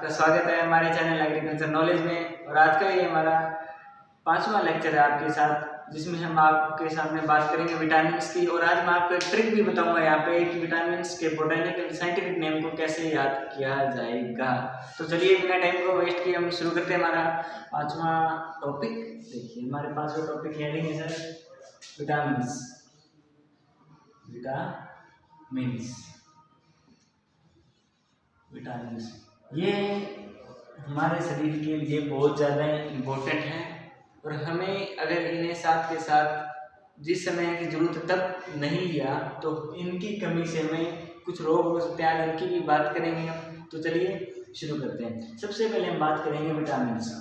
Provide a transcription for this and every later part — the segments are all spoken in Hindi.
आपका स्वागत है हमारे चैनल एग्रीकल्चर नॉलेज में। और आज का ये हमारा 5वां लेक्चर है आपके साथ, जिसमें हम आपके सामने बात करेंगे विटामिन्स की। और आज मैं आपको एक ट्रिक भी बताऊंगा यहाँ पे कि विटामिन्स के बोटैनिकल साइंटिफिक नेम को कैसे याद किया जाएगा। तो चलिए बिना टाइम को वेस्ट किए हम शुरू करते हैं हमारा 5वां टॉपिक। देखिए हमारे 5वां टॉपिक हेडिंग है सर विटामिन्स। विटामिन्स ये हमारे शरीर के लिए बहुत ज़्यादा इम्पोर्टेंट है और हमें अगर इन्हें साथ के साथ जिस समय की ज़रूरत तब नहीं लिया तो इनकी कमी से हमें कुछ रोग हो सकते हैं। इनकी भी बात करेंगे हम। तो चलिए शुरू करते हैं। सबसे पहले हम बात करेंगे विटामिन्स।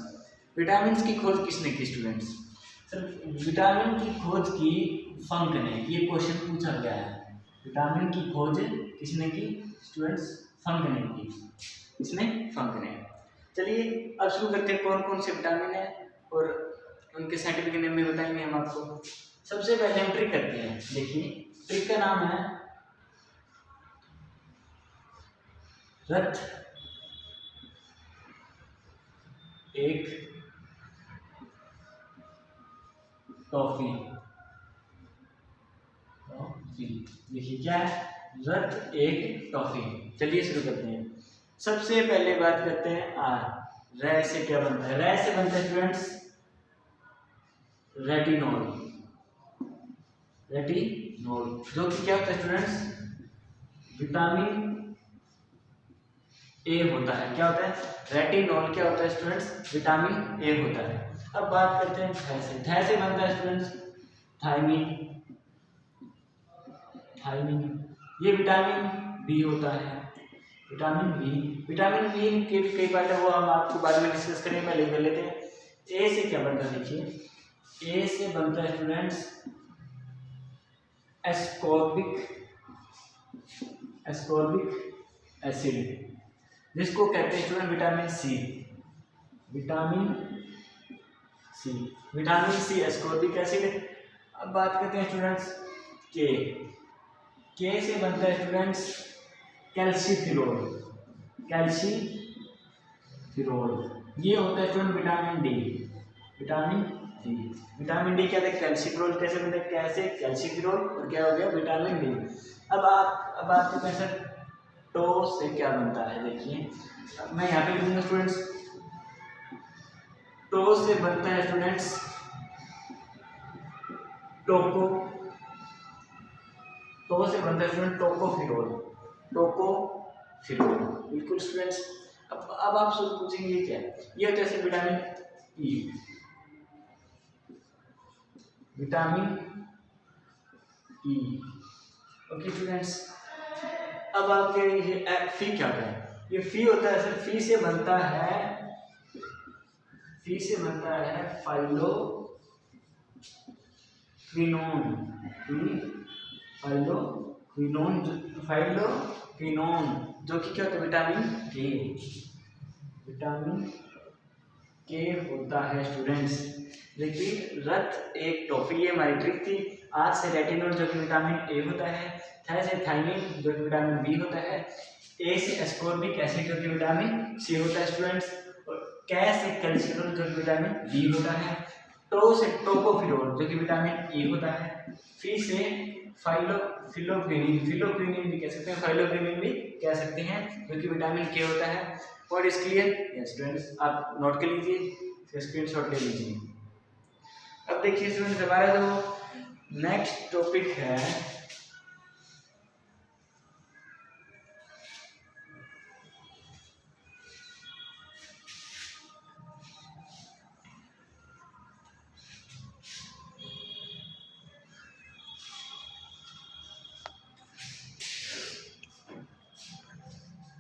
विटामिन्स की खोज किसने की स्टूडेंट्स? सर विटामिन की खोज की फंक ने, ये क्वेश्चन पूछा गया है। विटामिन की खोज किसने की स्टूडेंट्स? फंक ने की। इसने फंक ने। चलिए अब शुरू करते हैं कौन कौन से विटामिन है और उनके साइंटिफिक नेम भी बताएंगे हम आपको। सबसे पहले हम ट्रिक करते हैं। देखिए ट्रिक का नाम है रथ एक टॉफी। देखिए क्या है? रथ एक टॉफी। चलिए शुरू करते हैं। सबसे पहले बात करते हैं रै से क्या बनता है? रै से बनता है स्टूडेंट्स रेटिनॉल। जो कि क्या होता है स्टूडेंट्स? विटामिन ए होता है। क्या होता है? रेटिनॉल क्या होता है स्टूडेंट्स? विटामिन ए होता है। अब बात करते हैं थै से। थै से बनता है स्टूडेंट्स थायमिन। ये विटामिन बी होता है। विटामिन बी के भी कई पार्ट है, वो हम आपको बाद में डिस्कस करेंगे। पहले कर लेते हैं। ए से क्या बनता है? देखिए ए से बनता है स्टूडेंट्स एस्कॉर्बिक एसिड, जिसको कहते हैं student vitamin C ascorbic acid. अब बात करते हैं स्टूडेंट्स के से बनता है स्टूडेंट्स कैल्सीफिरोल। ये होता है student vitamin D. Vitamin D क्या है? कैल्सीफिरोल कैसे बनता है? कैसे कैल्सीफिरोल और क्या हो गया? Vitamin D. अब बात करते हैं सर टो से क्या बनता है। देखिए मैं यहाँ पे लिखूंगा स्टूडेंट्स टो से बनता है स्टूडेंट्स टोकोफिरोल। बिल्कुल स्टूडेंट्स। अब आप सब पूछेंगे ये क्या है? ये होता है विटामिन ई। Okay students. अब आपके ये फी क्या होता है? ये फी होता है सर फी से बनता है फाइलोक्विनोन, जो कि क्या होता है? विटामिन के होता है स्टूडेंट्स। देखिए रथ एक टॉफी, ये हमारी ट्रिक थी। आज से रेटिनॉल जो कि विटामिन ए होता है, थै से थायमिन जो कि विटामिन बी होता है, ए से एस्कॉर्बिक एसिड जो कि विटामिन सी होता है स्टूडेंट्स, और कै से कैल्सीफिरोल जो कि विटामिन डी होता है, टो से टोकोफिरोल जो कि विटामिन ई होता है, फी से फिलोक्विनिन भी कह सकते हैं, फाइलोक्विनिन भी कह सकते हैं, जो कि विटामिन के होता है। और इस क्लियर? यस स्टूडेंट्स, आप नोट कर लीजिए, स्क्रीनशॉट ले लीजिए। अब देखिए स्टूडेंट्स हमारा जो नेक्स्ट टॉपिक है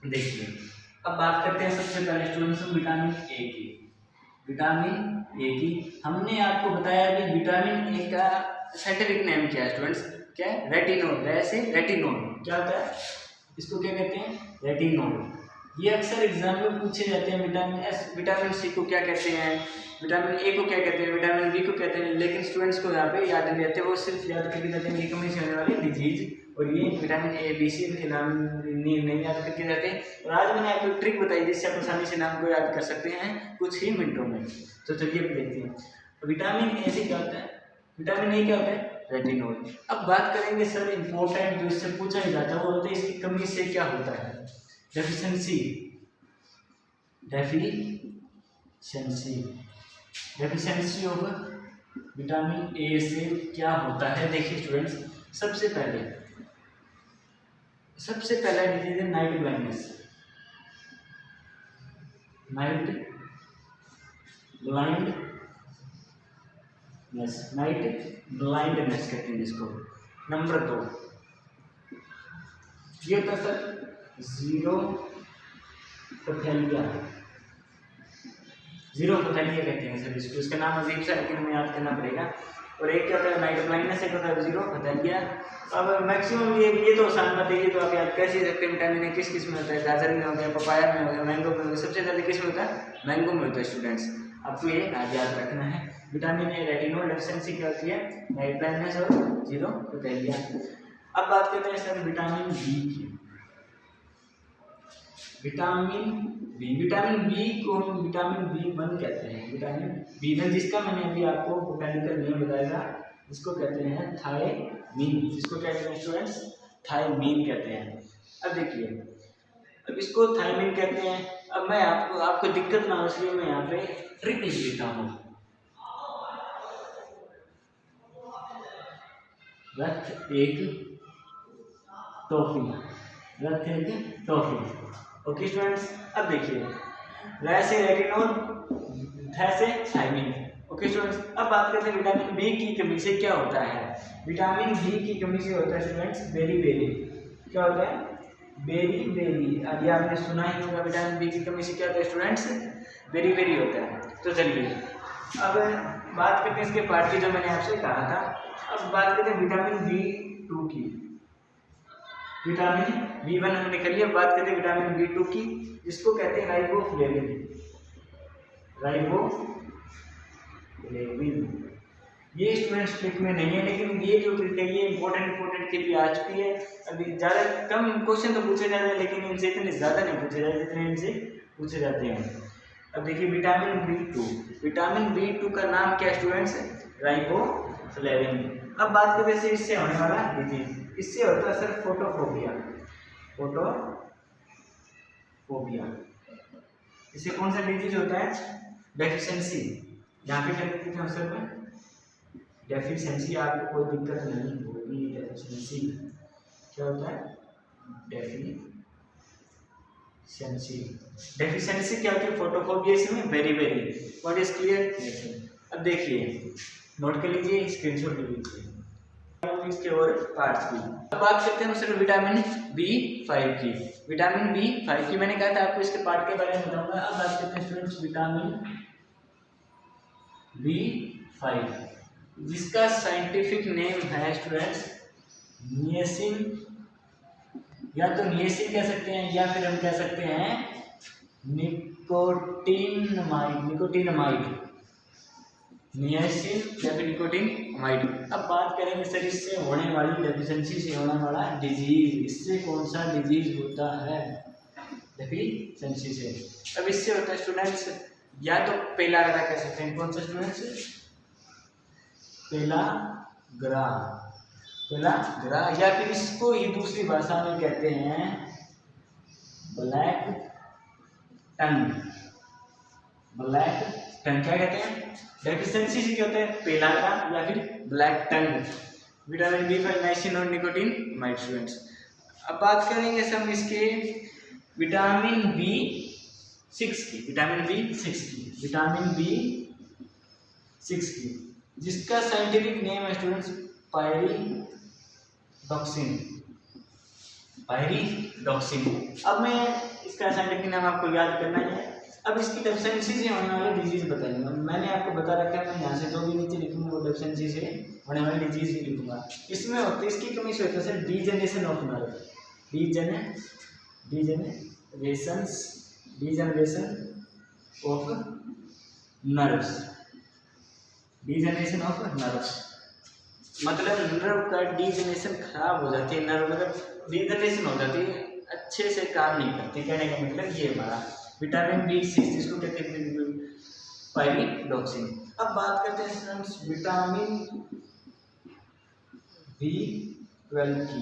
देखिए। अब बात करते हैं सबसे पहले स्टूडेंट्स विटामिन ए की। हमने आपको बताया कि विटामिन ए का साइंटिफिक नेम क्या है स्टूडेंट्स? क्या है? रेटिनॉल। वैसे रेटिनॉल क्या होता है? इसको क्या कहते हैं? रेटिनॉल। ये अक्सर एग्जाम में पूछे जाते हैं। विटामिन सी को क्या कहते हैं? विटामिन ए को क्या कहते हैं? विटामिन बी को कहते हैं। लेकिन स्टूडेंट्स को यहाँ पे याद नहीं रहते, वो सिर्फ याद करके जाते हैं कि कमी से होने वाली डिजीज। और ये विटामिन ए बी सी इनके नाम नहीं याद करके जाते। और आज मैंने आपको एक ट्रिक बताई जिससे आप आसानी से नाम को याद कर सकते हैं कुछ ही मिनटों में। तो चलिए देखते हैं विटामिन ए से क्या होता है। विटामिन ए क्या होता है? रेटिनॉल। अब बात करेंगे सर इंपॉर्टेंट जो इससे पूछा ही जाता है वो होता है इसकी कमी से क्या होता है। Deficiency deficiency of vitamin A से क्या होता है। देखिए स्टूडेंट्स, सबसे पहला डिजीज है नाइट ब्लाइंडनेस। नाइट ब्लाइंडनेस कहते हैं जिसको। नंबर 2 ये होता है सर ज़ीरोफथैलिया कहते हैं सर इसको। इसका नाम अजीब सा लेकिन हमें याद करना पड़ेगा। और एक क्या होता है नाइट ब्लाइंडनेस, एक होता है ज़ीरोफथैलिया। अब मैक्सिमम ये तो आसान बात है, ये तो आप याद कर ही सकते हैं। विटामिन ए किस किस में होता है? गाजर में हो गया, पपाया में हो गया, मैंगो में हो गया। सबसे ज़्यादा किस में होता है? मैंगो में होता है स्टूडेंट्स। आपको ये याद रखना है। विटामिन ए रेटिनॉल डेफिशिएंसी क्या होती है? नाइट ब्लाइंडनेस और ज़ीरोफथैलिया। अब बात करते हैं सर विटामिन बी की। विटामिन बी को हम विटामिन B1 कहते हैं। विटामिन B1 जिसका मैंने अभी आपको बोटैनिकल नेम बताया था, इसको कहते हैं थायमीन। इसको क्या कहते हैं स्टूडेंट्स? थायमीन कहते हैं। अब देखिए, अब इसको थायमीन कहते हैं। अब मैं आपको दिक्कत ना हो इसलिए मैं यहाँ पे ट्रिक लिख देता हूँ। रथ एक टॉफी। ओके स्टूडेंट्स, अब देखिए वैसे रेटिनॉल, थैसे थायमीन। ओके स्टूडेंट्स, अब बात करते हैं विटामिन बी की कमी से क्या होता है। विटामिन बी की कमी से होता है स्टूडेंट्स बेरी। क्या होता है? बेरी। अभी आपने सुना ही होगा विटामिन बी की कमी से क्या होता है स्टूडेंट्स? बेरी होता है। तो चलिए अब बात करते हैं इसके पार्ट की जो मैंने आपसे कहा था। अब बात करते हैं विटामिन B2 की। विटामिन B1 हमने कर लिया। बात करते हैं विटामिन B2 की, जिसको कहते हैं राइबोफ्लेविन। ये स्टूडेंट्स ट्रिक में नहीं है, लेकिन ये जो ट्रिक है ये इंपॉर्टेंट के लिए आ चुकी है। अभी ज़्यादा कम क्वेश्चन तो पूछे जाते हैं, लेकिन इनसे इतने ज़्यादा नहीं पूछे जाते जितने इनसे पूछे जाते हैं। अब देखिए विटामिन B2 का नाम क्या स्टूडेंट्स? राइबोफ्लेविन। अब बात करते हैं इससे होने वाला डिजीज। इससे होता है सर फोटोफोबिया। इससे कौन सा डिजीज होता है? डेफिशिएंसी। यहाँ पे क्या लिखते हैं सर में? डेफिशिएंसी। आपको कोई दिक्कत नहीं होगी। डेफिशिएंसी क्या होता है? डेफिशिएंसी क्या होती है? फोटोफोबिया। इसमें वेरी व्हाट इज क्लियर? अब देखिए नोट कर लीजिए, स्क्रीनशॉट ले लीजिए इसके और पार्ट्स की। अब बात करते हैं सर विटामिन B5 की। विटामिन B5 की मैंने कहा था आपको इसके पार्ट के बारे में बताऊंगा। अब बात करते हैं स्टूडेंट्स विटामिन B5 जिसका साइंटिफिक नेम है स्टूडेंट्स निएसिन। या तो निएसिन कह सकते हैं या फिर हम कह सकते हैं निकोटिनमाइड। नियासिन या फिर निकोटिनमाइड। अब बात करेंगे सर इससे होने वाली डेफिशिएंसी से होने वाला डिजीज। इससे कौन सा डिजीज होता है? डेफिशिएंसी से। अब इससे होता है स्टूडेंट्स या तो पेलाग्रा कह सकते हैं। कौन सा स्टूडेंट्स? पेलाग्रा या फिर इसको ही दूसरी भाषा में कहते हैं ब्लैक टंग। क्या कहते हैं? डेफिशिएंसी से क्या होता है? पेलाग्रा या फिर ब्लैक टंग। विटामिन B5 नाइसिन और निकोटिनमाइड स्टूडेंट्स। अब बात करेंगे सर इसके विटामिन B6 की जिसका साइंटिफिक नेम है स्टूडेंट्स पायरिडॉक्सिन। अब मैं इसका साइंटिफिक नाम आपको याद करना है। अब इसकी डेफिशिएंसी से होने वाले डिजीज बताएंगे। मैंने आपको बता रखा है, मैं यहाँ से जो भी नीचे लिखूंगा वो डेफिशिएंसी से होने वाले डिजीज ही लिखूंगा। इसमें होता है इसकी कमी से होता है sir degeneration of nerve. Degeneration of nerves मतलब नर्व का डीजनरेशन खराब हो जाती है। नर्व मतलब डीजनरेशन हो जाती है, अच्छे से काम नहीं करते। कहने का मतलब ये हमारा विटामिन B6 जिसको कहते हैं पायरिडॉक्सिन। अब बात करते हैं स्टूडेंट्स विटामिन B12 की।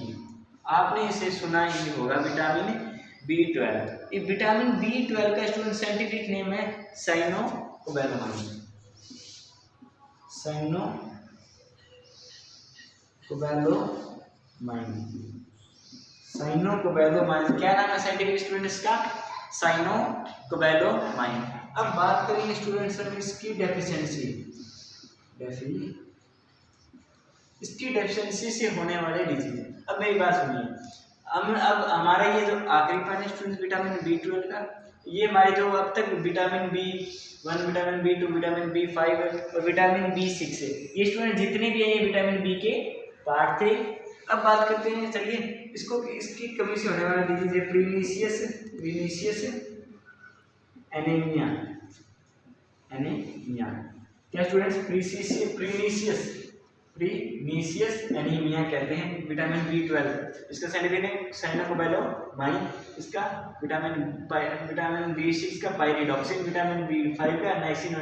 आपने इसे सुना ही होगा विटामिन B12। ये विटामिन B12 का स्टूडेंट साइंटिफिक नेम है साइनोकोबैलामाइन। साइनोकोबैलामाइन क्या नाम है साइंटिफिक स्टूडेंट इसका? साइनोकोबैलामाइन। अब बात करेंगे स्टूडेंट्स हम इसकी डेफिशिएंसी। इसकी डेफिशिएंसी से होने वाले डिजीज। अब मेरी बात सुनिए, अब हमारा ये जो आखिरी पॉइंट स्टूडेंट विटामिन B12 का, ये हमारे जो अब तक vitamin B1, vitamin B2, vitamin B5 और विटामिन B6 है, ये स्टूडेंट जितने भी है ये विटामिन B के पार्ट थे। अब बात करते हैं, चलिए इसको इसकी कमी से होने वाला डिजीज है प्रीनिशियस एनीमिया। क्या स्टूडेंट्स? प्रीनिशियस एनीमिया कहते हैं विटामिन B12। इसका साइंटिफिक नेम साइनोकोबैलामाइन। इसका विटामिन B6 का पायरिडॉक्सिन, विटामिन B5 का नाइसिन।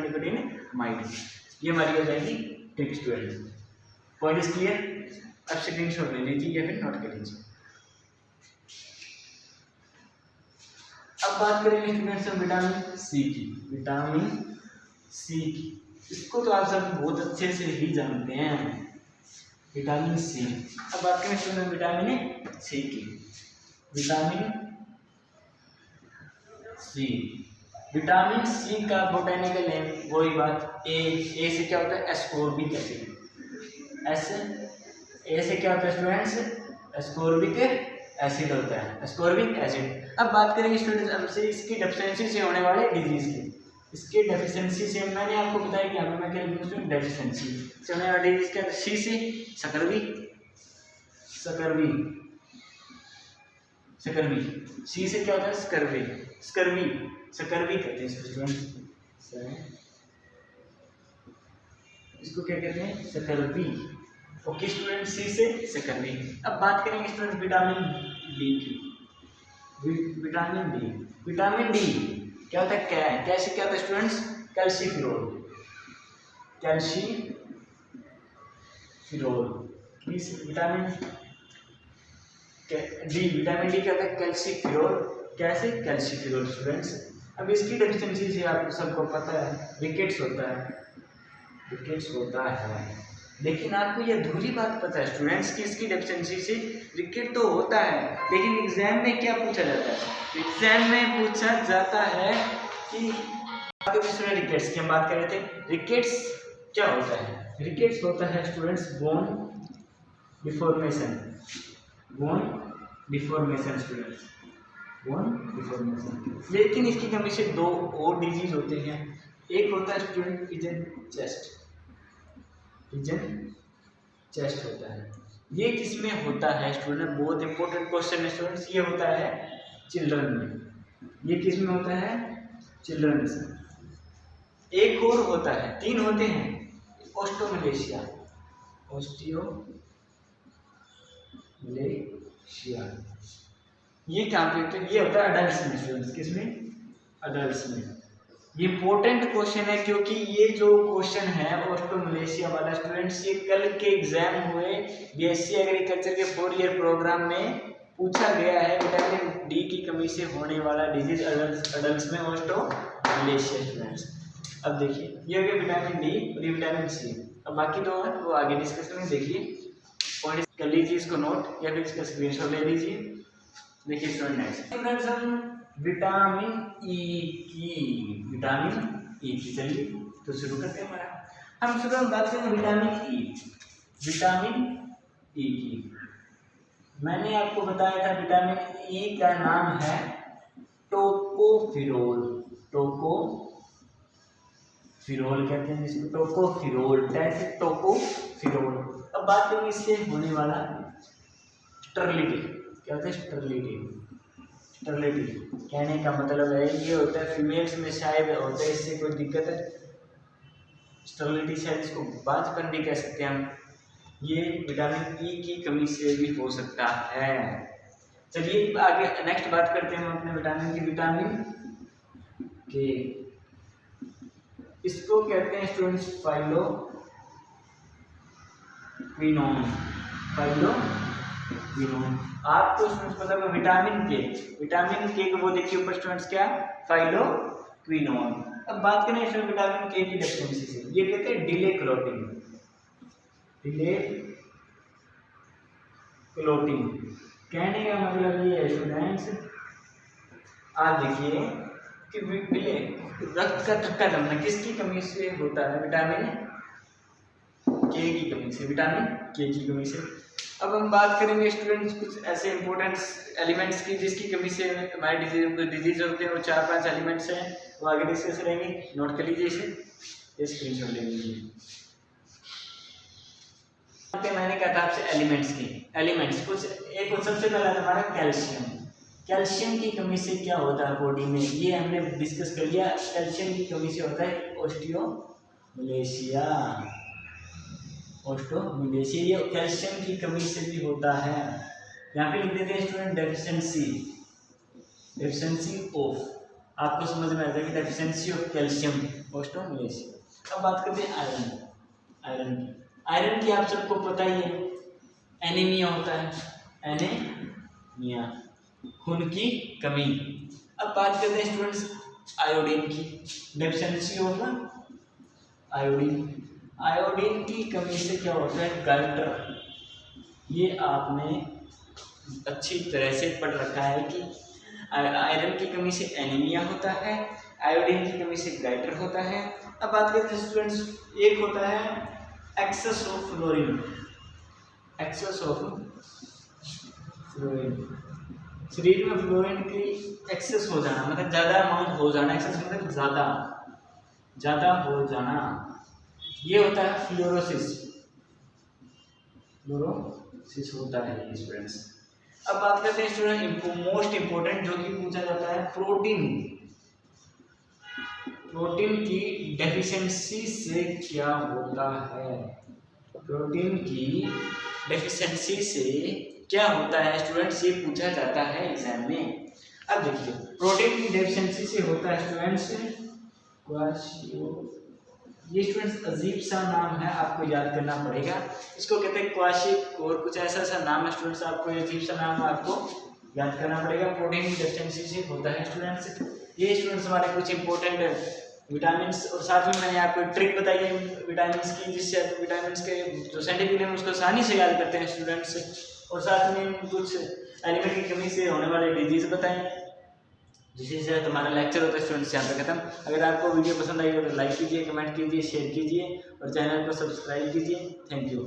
ये हमारी हो जाएगी trick student. Point is clear? अब स्क्रीनशॉट ले लीजिए या फिर नोट कर लीजिए। अब बात करेंगे स्टूडेंट्स हम विटामिन सी की। इसको तो आप सब बहुत अच्छे से ही जानते हैं, विटामिन सी। अब बात करें स्टूडेंट विटामिन सी की। विटामिन सी का बोटेनिकल नेम वही बात, ए से क्या होता है? Ascorbic acid. ए से क्या होता है स्टूडेंट्स? एस्कोर्बिक एसिड होता है, एस्कोर्बिक एसिड। अब बात करेंगे स्टूडेंट्स हमसे इसकी डेफिशिएंसी से होने वाले डिजीज की। इसके डेफिशिएंसी से मैंने आपको बताया कि हमें मैं क्या लिखूं? डेफिशिएंसी से होने वाला डिजीज क्या? सी से सकरवी। सी से क्या होता है? स्कर्वी कहते हैं स्टूडेंट्स। इसको क्या कहते हैं? स्कर्वी। ओके स्टूडेंट, सी से स्कर्वी। अब बात करेंगे स्टूडेंट विटामिन डी की। विटामिन डी क्या होता है? कैसे क्या होता है स्टूडेंट्स? कैल्सीफिरोल। विटामिन डी क्या होता है? कैल्सीफिरोल। कैसे? Calciferol students. अब इसकी डेफिशिएंसी से आपको सबको पता है रिकेट्स होता है। लेकिन आपको ये अधूरी बात पता है स्टूडेंट्स कि इसकी डेफिशिएंसी से रिकेट तो होता है, लेकिन एग्जाम में क्या पूछा जाता है? एग्जाम में पूछा जाता है कि रिकेट्स की हम बात कर रहे थे। रिकेट्स क्या होता है? रिकेट्स होता है students bone deformation students, bone deformation. लेकिन इसकी कमी से दो और डिजीज होते हैं। एक होता है स्टूडेंट पिजन चेस्ट होता है। ये किसमें होता है स्टूडेंट? बहुत इंपॉर्टेंट क्वेश्चन है स्टूडेंट्स। ये होता है चिल्ड्रन में। ये किसमें होता है? चिल्ड्रन में। एक और होता है, 3 होते हैं, ऑस्टियोमलेशिया। ये क्या होता है? ये होता है अडल्ट्स में स्टूडेंट्स। किसमें? अडल्ट्स में। ये इंपॉर्टेंट क्वेश्चन है क्योंकि ये जो क्वेश्चन है ऑस्टियोमलेशिया वाला स्टूडेंट्स, ये कल के एग्जाम हुए बीएससी एग्रीकल्चर के 4 ईयर प्रोग्राम में पूछा गया है। विटामिन डी की कमी से होने वाला डिजीज अडल्ट्स में ऑस्टियोमलेशिया स्टूडेंट्स। अब देखिए ये हो गया विटामिन डी और ये विटामिन सी। अब बाकी दो है वो आगे डिस्कस करेंगे। देखिए पॉइंट कर लीजिए इसको नोट या फिर इसका स्क्रीनशॉट ले लीजिए। देखिए स्टूडेंट नेक्स्ट हम विटामिन ई की चलिए तो शुरू करते हैं हमारा। हम शुरू में बात करेंगे विटामिन ई की। मैंने आपको बताया था विटामिन ई का नाम है टोकोफिरोल कहते हैं जिसको टोकोफिरोल। अब बात करेंगे इससे होने वाला स्टरलिटी। क्या होता है? स्टरलिटी कहने का मतलब है ये होता है फीमेल्स में शायद होता है, इससे कोई दिक्कत है? स्टरलिटी शायद इसको बांझपन भी कह सकते हैं हम। ये विटामिन ई की कमी से भी हो सकता है। चलिए आगे नेक्स्ट बात करते हैं हम अपने विटामिन की। विटामिन के, इसको कहते हैं स्टूडेंट्स फाइलोक्विनोन। फाइलोक्विनोन आपको स्टूडेंट्स पता है विटामिन के को वो देखिए ऊपर स्टूडेंट्स क्या, फाइलोक्विनोन। अब बात करें स्टूडेंट विटामिन के की डेफिशिएंसी से, ये कहते हैं डिले क्लोटिंग। कहने का मतलब ये है स्टूडेंट्स, आप देखिए कि डिले रक्त का थक्का जमना किसकी कमी से होता है, विटामिन के की कमी से, विटामिन के की कमी से। अब हम बात करेंगे स्टूडेंट्स कुछ ऐसे इंपॉर्टेंट एलिमेंट्स की जिसकी कमी से हमारे डिजीज होते हैं, वो 4-5 एलिमेंट्स हैं, वो आगे डिस्कस करेंगे। नोट कर लीजिए इसे, ये स्क्रीनशॉट ले लीजिए। मैंने कहा था आपसे एलिमेंट्स कुछ एक सबसे पहला हमारा कैल्शियम की कमी से क्या होता है बॉडी में, ये हमने डिस्कस कर लिया। कैल्शियम की कमी से होता है ऑस्टियोमलेशिया, ये कैल्शियम की कमी से भी होता है। यहाँ पे लिख देते हैं स्टूडेंट डेफिशिएंसी ऑफ, आपको समझ में आ जाएगी डेफिशिएंसी ऑफ कैल्शियम, ऑस्टियोमलेशिया। अब बात करते हैं आयरन की आप सबको पता ही है, एनीमिया होता है, एनीमिया खून की कमी। अब बात करते हैं स्टूडेंट्स आयोडीन की, डेफिशिएंसी ऑफ आयोडीन की कमी से क्या होता है, गाइटर। ये आपने अच्छी तरह से पढ़ रखा है कि आयरन की कमी से एनीमिया होता है, आयोडीन की कमी से गाइटर होता है। अब बात करते हैं स्टूडेंट्स, एक होता है एक्सेस ऑफ फ्लोरीन। शरीर में फ्लोरीन की एक्सेस हो जाना मतलब ज़्यादा अमाउंट हो जाना, एक्सेस मतलब ज़्यादा हो जाना, ये होता है फ्लोरोसिस होता है ये स्टूडेंट्स। अब बात करते हैं स्टूडेंट मोस्ट इंपोर्टेंट जो कि पूछा जाता है, प्रोटीन की डेफिशिएंसी से क्या होता है, प्रोटीन की डेफिशिएंसी से क्या होता है स्टूडेंट्स, ये पूछा जाता है एग्जाम में। अब देखिए प्रोटीन की डेफिशिएंसी से होता है स्टूडेंट्स ये स्टूडेंट्स अजीब सा नाम है, आपको याद करना पड़ेगा, इसको कहते हैं क्वाशी, और कुछ ऐसा नाम है स्टूडेंट्स, आपको अजीब सा नाम आपको याद करना पड़ेगा। प्रोटीन की डेफिशिएंसी से होता है स्टूडेंट्स ये स्टूडेंट्स हमारे कुछ इंपॉर्टेंट विटामिन, और साथ में मैंने आपको एक ट्रिक बताई है विटामिन की, जिससे विटामिन के जो साइंटिफिक नेम उसको आसानी से याद करते हैं स्टूडेंट्स, और साथ में कुछ एलिमेंट की कमी से होने वाले डिजीज बताएं, जिससे तुम्हारा लेक्चर होता है स्टूडेंट्स यहाँ पे खत्म। अगर आपको वीडियो पसंद आई हो तो लाइक कीजिए, कमेंट कीजिए, शेयर कीजिए और चैनल को सब्सक्राइब कीजिए। Thank you.